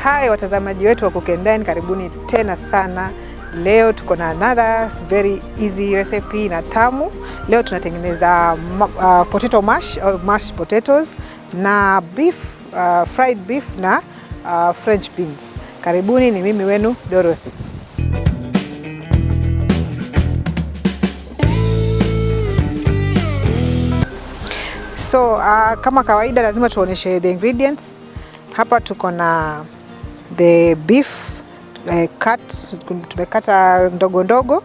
Hi watazamaji wetu wa Dine, karibuni tena sana. Leo tuko na another very easy recipe na tamu. Leo tunatengeneza potato mash or mashed potatoes na beef, fried beef na French beans. Karibuni, ni mimi wenu Dorothy. So kama kawaida lazima tuoneshe the ingredients. Hapa tuko na the beef cut, tumekata ndogo ndogo.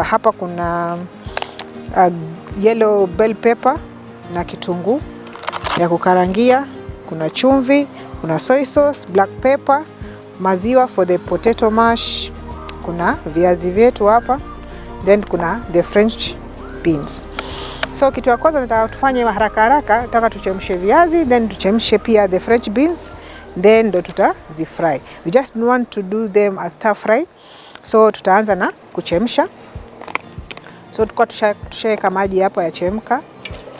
Hapa kuna yellow bell pepper na kitunguu ya kukarangia, kuna chumvi, kuna soy sauce, black pepper, maziwa for the potato mash, kuna viazi vyetu hapa, then kuna the French beans. So kitu ya kwanza nataka tufanye haraka haraka, nataka tuchemshe viazi, then tuchemshe pia the French beans, then ndo tutazifry. We just want to do them as stir fry. So tutaanza na kuchemsha. So tukua tushaweka maji hapo ya chemka.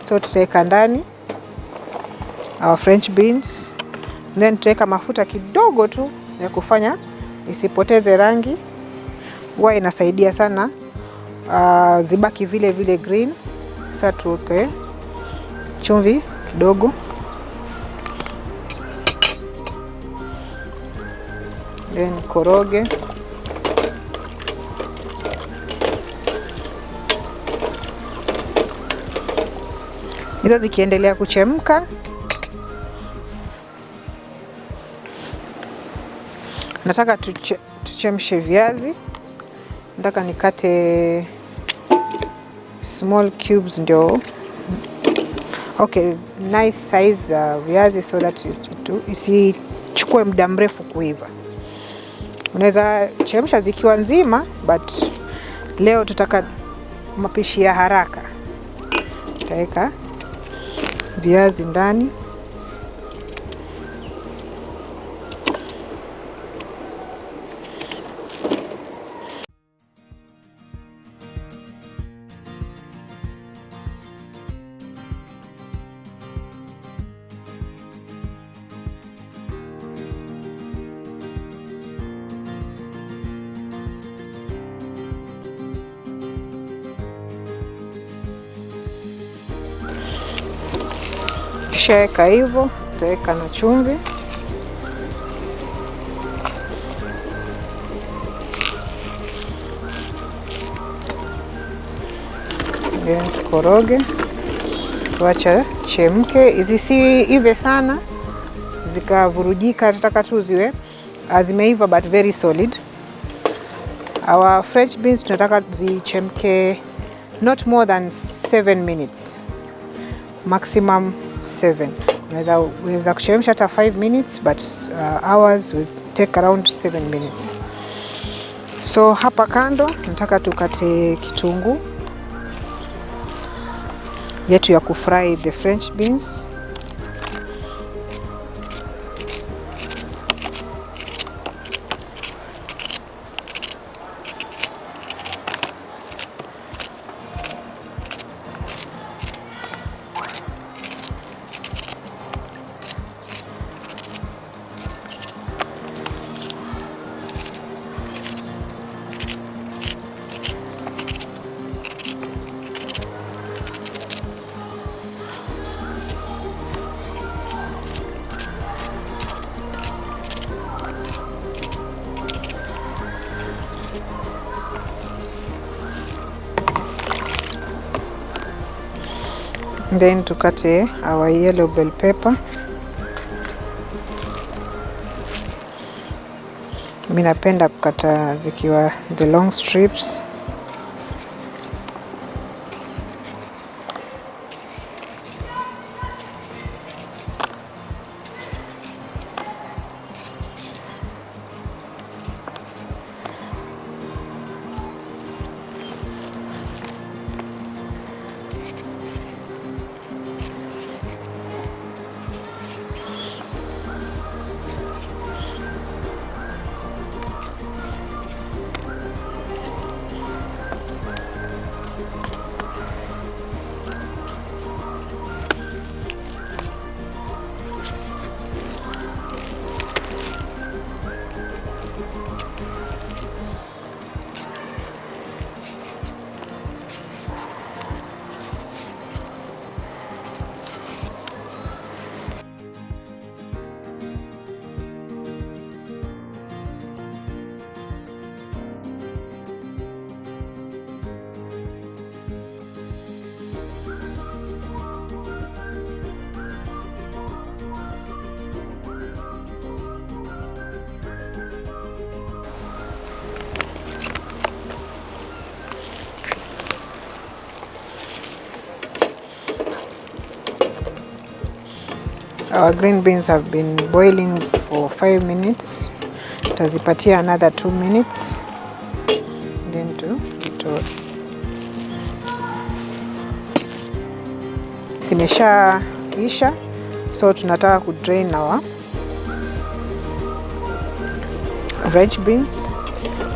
So tutaweka ndani our French beans, then tutaweka mafuta kidogo tu ya kufanya isipoteze rangi. Huwa inasaidia sana zibaki vile vile green. Sasa tuweke chumvi kidogo, then koroge. Hizo zikiendelea kuchemka, nataka tuchemshe viazi. Nataka nikate small cubes ndio okay, nice size viazi, so that isichukue muda mrefu kuiva. Unaweza chemsha zikiwa nzima, but leo tutaka mapishi ya haraka. Tutaweka viazi ndani, kisha hivyo tutaweka na chumvi, then tukoroge, tuacha chemke. Hizi si ive sana zikavurujika, tutaka tu ziwe zimeiva but very solid. Our French beans tunataka zichemke not more than 7 minutes, maximum 7. Unaweza kuchemsha hata 5 minutes, but ours will take around 7 minutes. So hapa kando nataka tukate kitunguu yetu ya kufry the French beans. Then tukate our yellow bell pepper. Mimi napenda kukata zikiwa the long strips. Our green beans have been boiling for 5 minutes. Tutazipatia another 2 minutes then tukitoa. Zimesha isha, so tunataka ku drain our veg beans.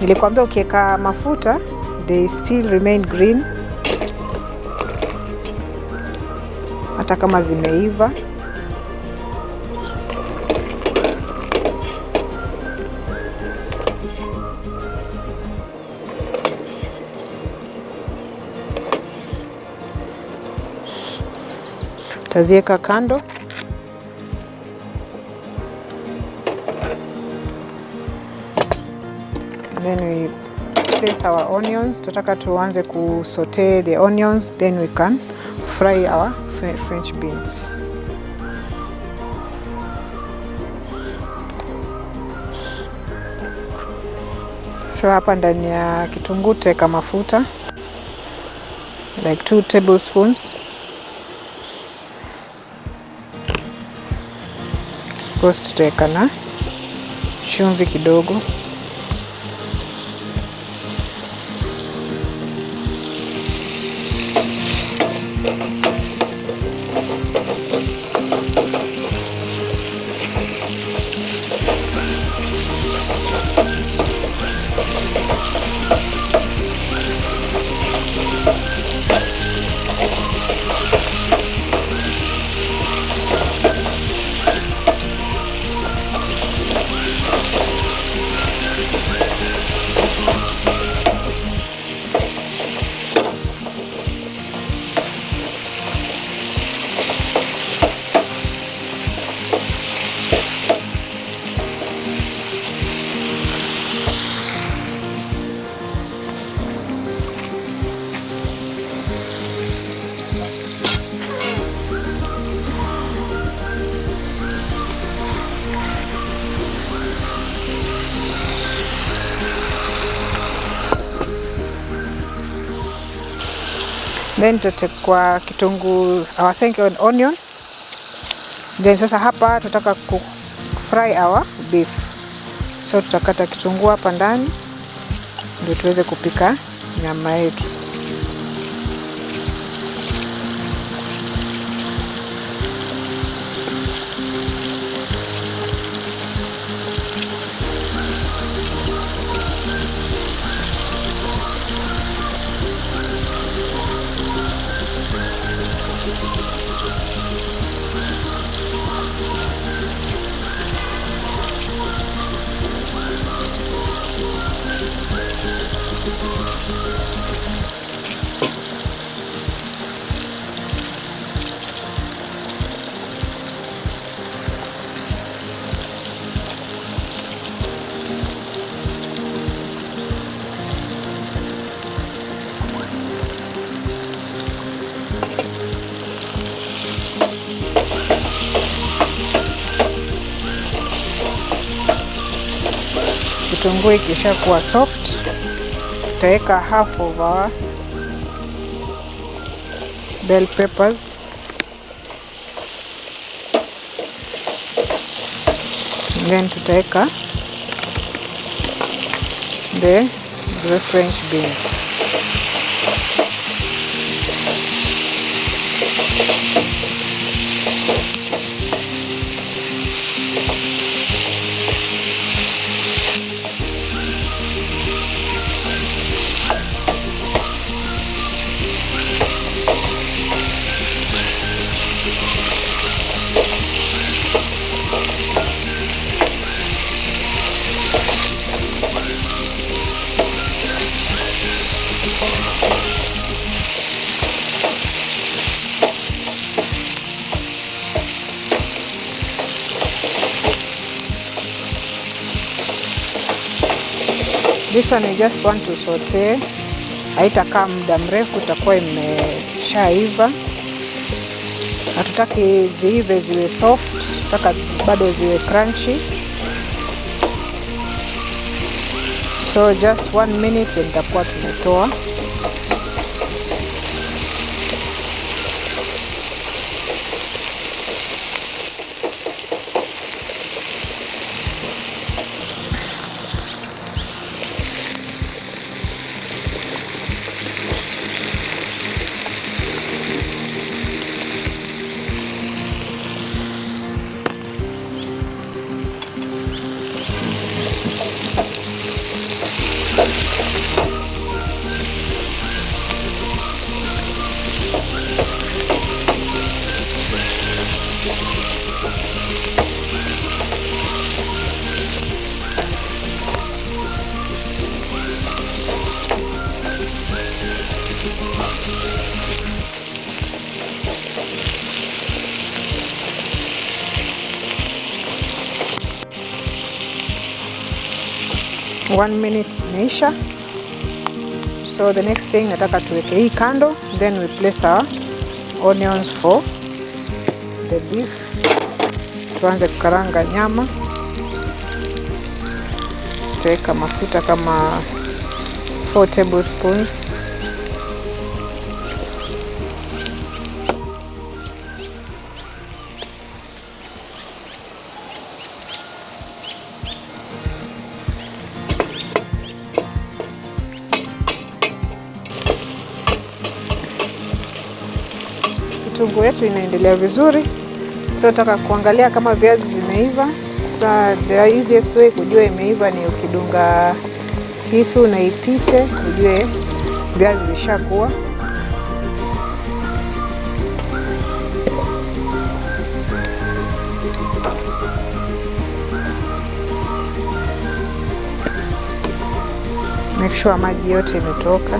Nilikwambia ukiweka mafuta they still remain green hata kama zimeiva. Tazieka kando. Then we place our onions. Tutaka tuanze ku saute the onions, then we can fry our French beans. So hapa ndani ya kitunguu tutaweka mafuta like 2 tablespoons. Roast tutaweka na chumvi kidogo. Then tutakwa kitunguu, our second onion. Then sasa hapa tutaka ku fry our beef. So tutakata kitunguu hapa ndani ndio tuweze kupika nyama yetu. Kitunguu ikisha kuwa soft, tutaweka half of our bell peppers. Then tutaweka the French beans. This one we just want to saute. Haitakaa muda mrefu, itakuwa imeshaiva. Hatutaki ziive ziwe soft, tutaka bado ziwe crunchy. So just 1 minute and tutakuwa tumetoa. 1 minute imeisha. So the next thing nataka tuweke hii kando, then we place our onions for the beef. Tuanze kukaranga nyama. Tuweka mafuta kama 4 tablespoons. Kitunguu yetu inaendelea vizuri. Tunataka kuangalia kama viazi zimeiva. The easiest way kujua imeiva ni ukidunga kisu na ipite, ujue viazi vishakuwa. Make sure maji yote imetoka.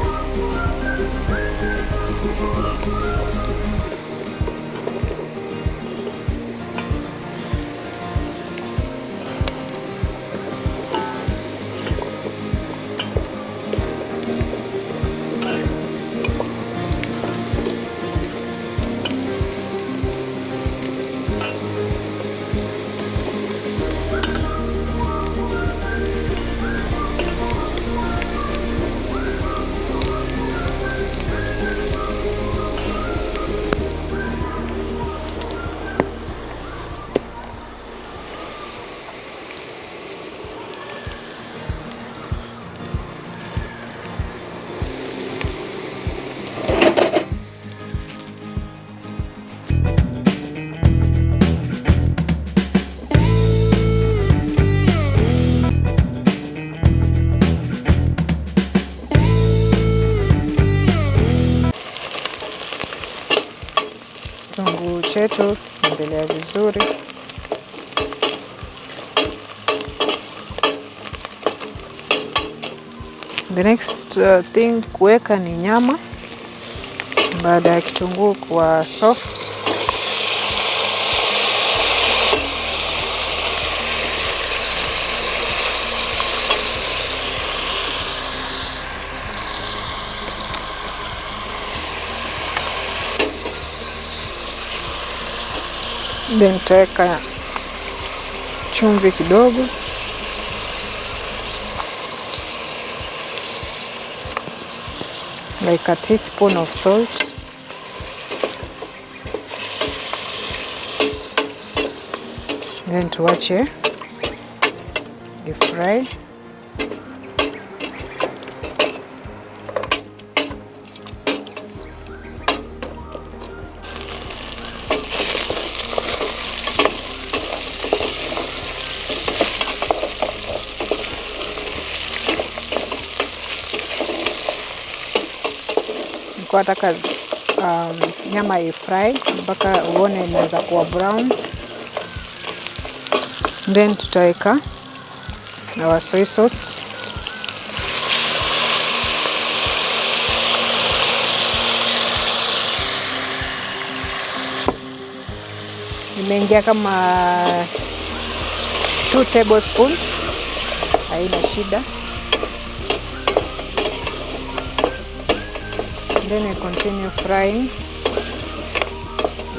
Kitunguu chetu endelea vizuri. The next thing kuweka ni nyama. Baada ya kitunguu kuwa soft, then tutaweka chumvi kidogo, like a teaspoon of salt. Then tuache ifry. Kwa nataka nyama ifry mpaka uone inaanza kuwa brown. Then tutaweka our soy sauce. Imeingia kama 2 tablespoons, haina shida. Then we continue frying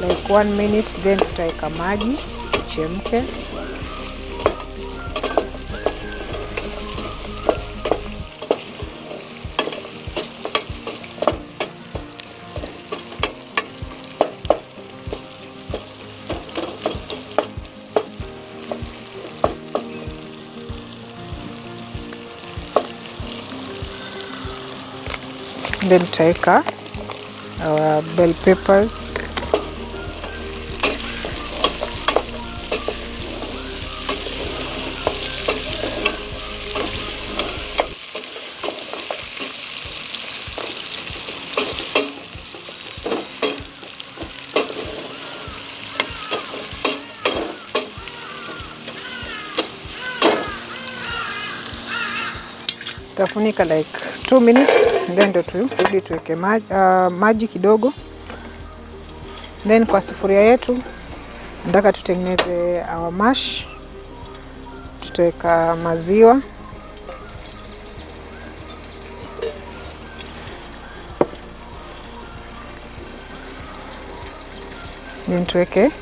like 1 minute. Then tutaweka maji chemke. Then tutaweka our bell peppers. Tafunika like 2 minutes. Then ndo turudi tuweke maji kidogo. Then kwa sufuria yetu nataka tutengeneze our mash. Tutaweka maziwa Then tuweke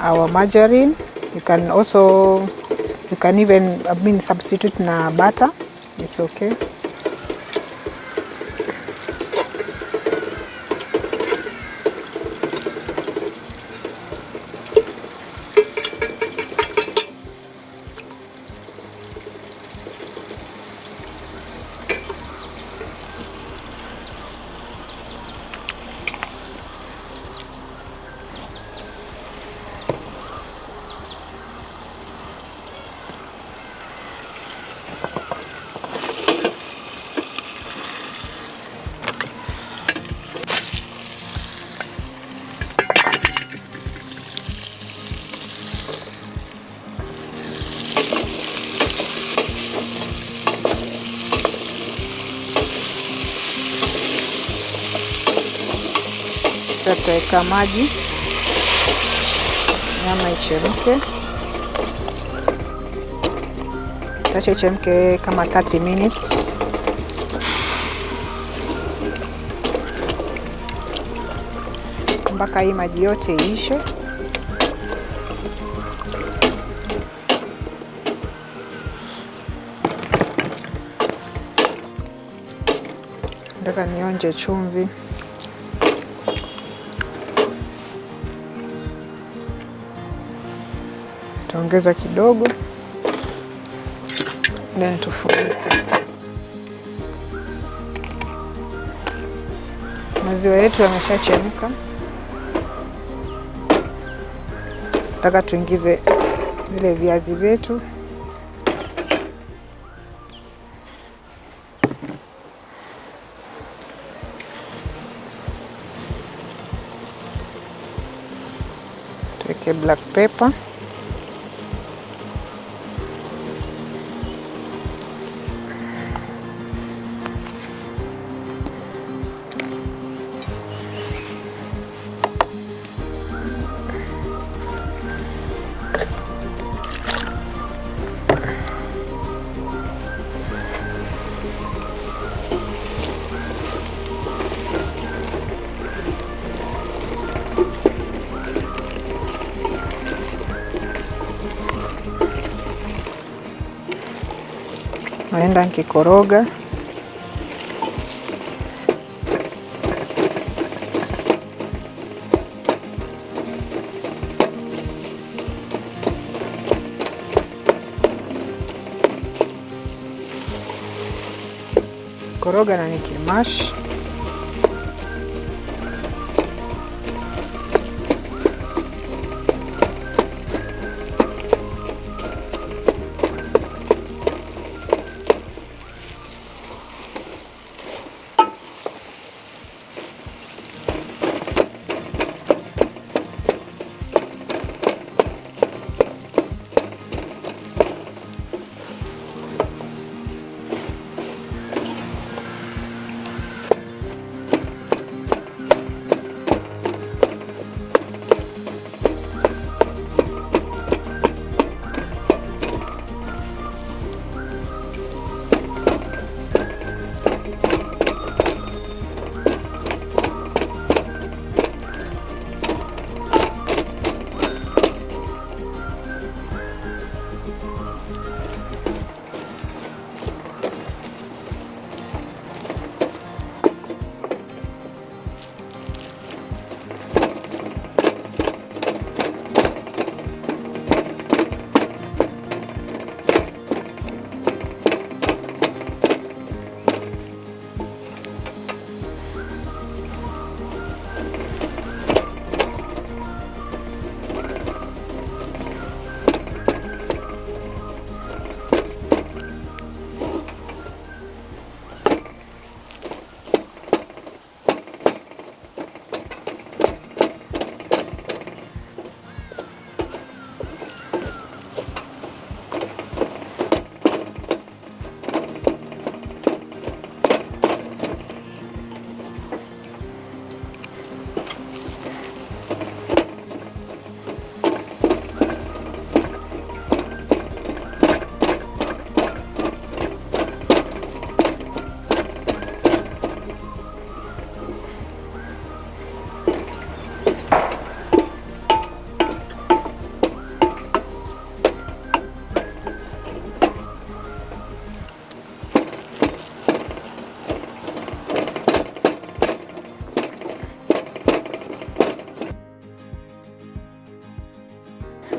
our margarine. You can even substitute na butter. It's okay. Tutaweka maji, nyama ichemke. Acha ichemke kama 30 minutes. Mpaka hii maji yote iishe. Nataka nionje chumvi. Taongeza kidogo, then tufunike. Maziwa yetu yameshachemka. Nataka tuingize vile viazi vyetu. Tuweke black pepper. Naenda nikikoroga. Koroga na nikimash.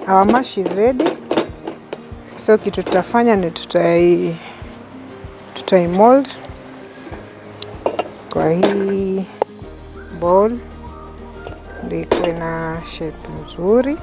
Our mash is ready. So kitu tutafanya ni tutai mold kwa hii bowl ndio ikuwe na shape nzuri.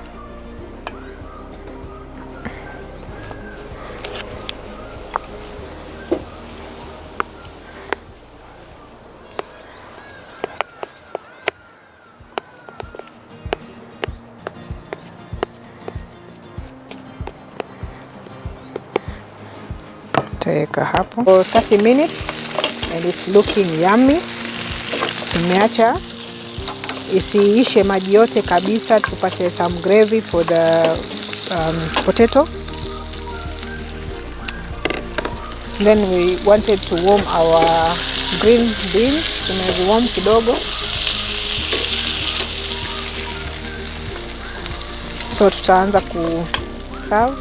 Tutaweka hapo for 30 minutes and it's looking yummy. Tumeacha isiishe maji yote kabisa, tupate some gravy for the potato. Then we wanted to warm our green beans. Tumeziwarm kidogo, so tutaanza ku serve.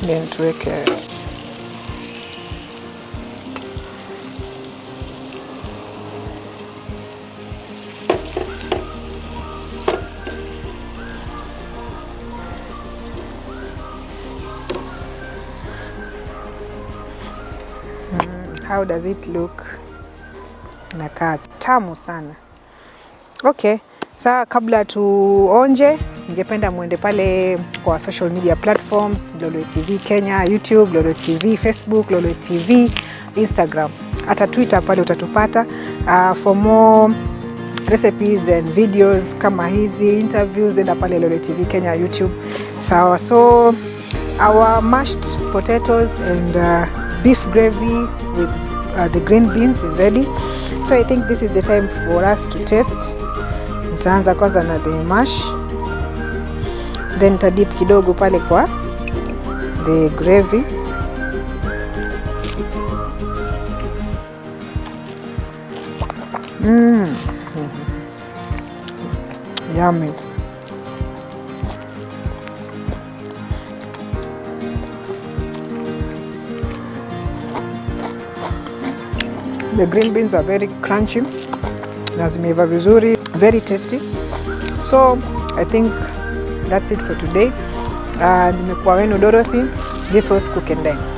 Then tuweke how does it look? Inakaa tamu sana. Okay, sasa kabla tuonje, ningependa muende pale kwa social media platforms, Lolwe TV Kenya, YouTube, Lolwe TV, Facebook, Lolwe TV, Instagram, hata Twitter pale utatupata for more recipes and videos kama hizi, interviews, enda pale Lolwe TV Kenya, YouTube. Sawa, so our mashed potatoes and beef gravy with the green beans is ready. So I think this is the time for us to taste. Nitaanza kwanza na the mash, then nitadip kidogo pale kwa the gravy. Yummy. The green beans are very crunchy na zimeiva vizuri, very tasty. So I think that's it for today. Nimekuwa wenu Dorothy. This was Cook and Dine.